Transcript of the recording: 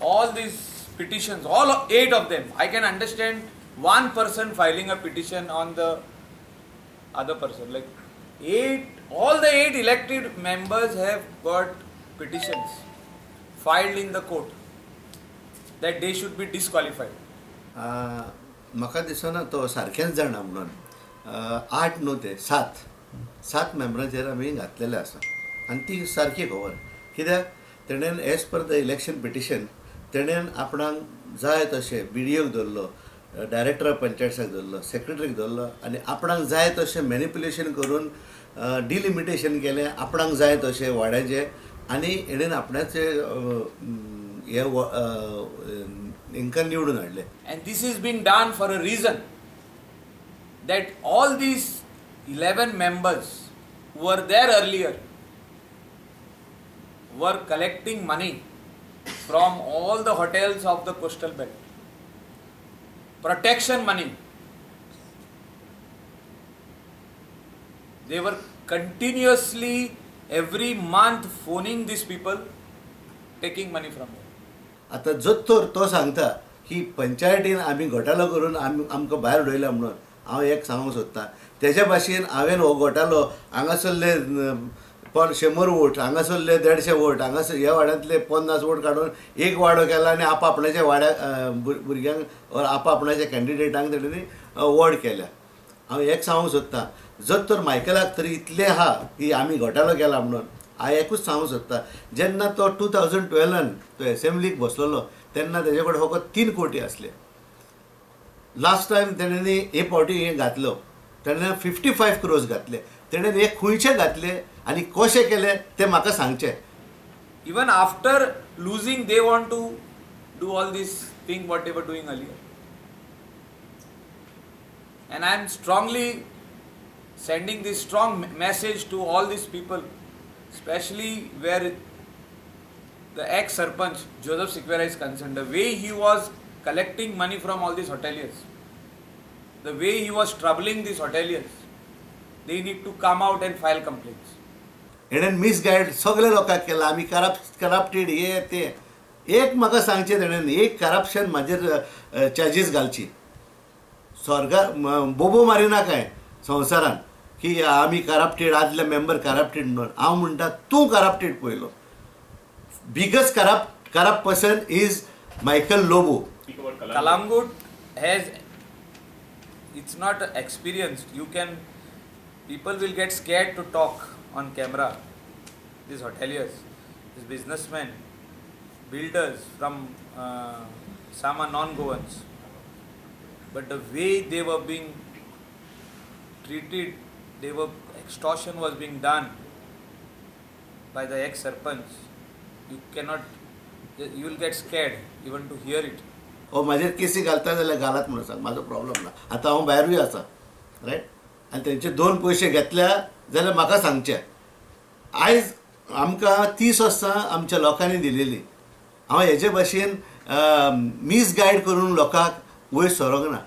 all these petitions, all 8 of them, I can understand one person filing a petition on the other person. Like all the 8 elected members have got petitions filed in the court that they should be disqualified. म्हाका दिसना तो सारकेंच जाणा म्हणून 8 न्हू ते 7 मेंबरांचेर आमी घातलेले आसा आनी ती सारकी खबर कित्याक तेणेन as per the election petition तेणेन आपणाक जाय तशें BDOक धरलो, डायरेक्टर ऑफ पंचायतीक धरलो, सेक्रेटरीक धरलो आनी आपणाक जाय तशें मॅनिप्युलेशन करून डिलिमिटेशन केलें आपणाक जाय तशें वाड्याचें आनी हेणेन आपणाचे हे हांकां निवडून हाडले. And this is being done for a reason, that all these 11 members who were there earlier were collecting money from all the hotels of the coastal belt. Protection money. They were continuously every month phoning these people, taking money from them. आता जोत्तोर तो सांगता की पंचायतीन आमी घोटालो करून आमकां भायर उडयला म्हणून हांव एक सांगूंक सोदतां तेज्या भाशेन हांवें हो घोटालो हांगासरले 100 वोट हांगासरले 150 वोट हांगासर ह्या वाड्यांतले 50 वोट काडून एक वाडो केला आनी आपणाच्या वाड्या भुरग्यांक आपणाच्या कॅन्डिडेटांक तेणेंनी वोट केल्या. हांव एक सांगूंक सोदतां जर तर मायकलाक तरी इतलें आहा की आमी घोटालो केला म्हणून हांव एकूच सांगूंक सोदतां जेन्ना तो 2012 तो एसेंब्लीक बसलेलो तेन्ना तेजे कडेन फकत 3 कोटी आसले. लास्ट टायम तेणेंनी हे फावटी हें घातलो तेणें 55 crores घातले. तेणें हे खंयचे घातले आनी कशें केले ते म्हाका सांगचे. Even after losing, they want to do all this thing what they were doing earlier. And I am strongly sending this strong message to all these people, especially where the ex-Sarpanch Joseph Sikera is concerned. The way he was collecting money from all these hoteliers, the way he was troubling these hoteliers, they need to come out and file complaints. हेणेन misguide सगळे लोकांक केला आमी corrupted हे ते एक म्हाका सांगचें तेणेन एक करप्शन म्हाजेर चार्जीस घालची सरकार बोबो मारिना काय संवसारान की आमी करप्टेड आदले मेंबर करप्टेड म्हणून. हांव म्हणटा तूं करप्टेड पयलो. Biggest corrupt person is Michael Lobo. Kalamgud has, it's not experienced. People will get scared to talk on camera. These hoteliers, these businessmen, builders from some are non-Goans. But the way they were being treated, extortion was being done by the ex-Sarpanch. You will get scared even to hear it. हो म्हाजेर केसी घालता जाल्यार घालात म्हणून सांग म्हाजो problem ना. आतां हांव भायरूय आसा रायट आनी तेंचे 2 पयशे घेतल्या जाल्यार म्हाका सांगचे. आयज आमकां 30 वर्सां आमच्या लोकांनी दिलेली. हांव हेजे भाशेन मिसगायड करून लोकांक वयर सरोंक ना.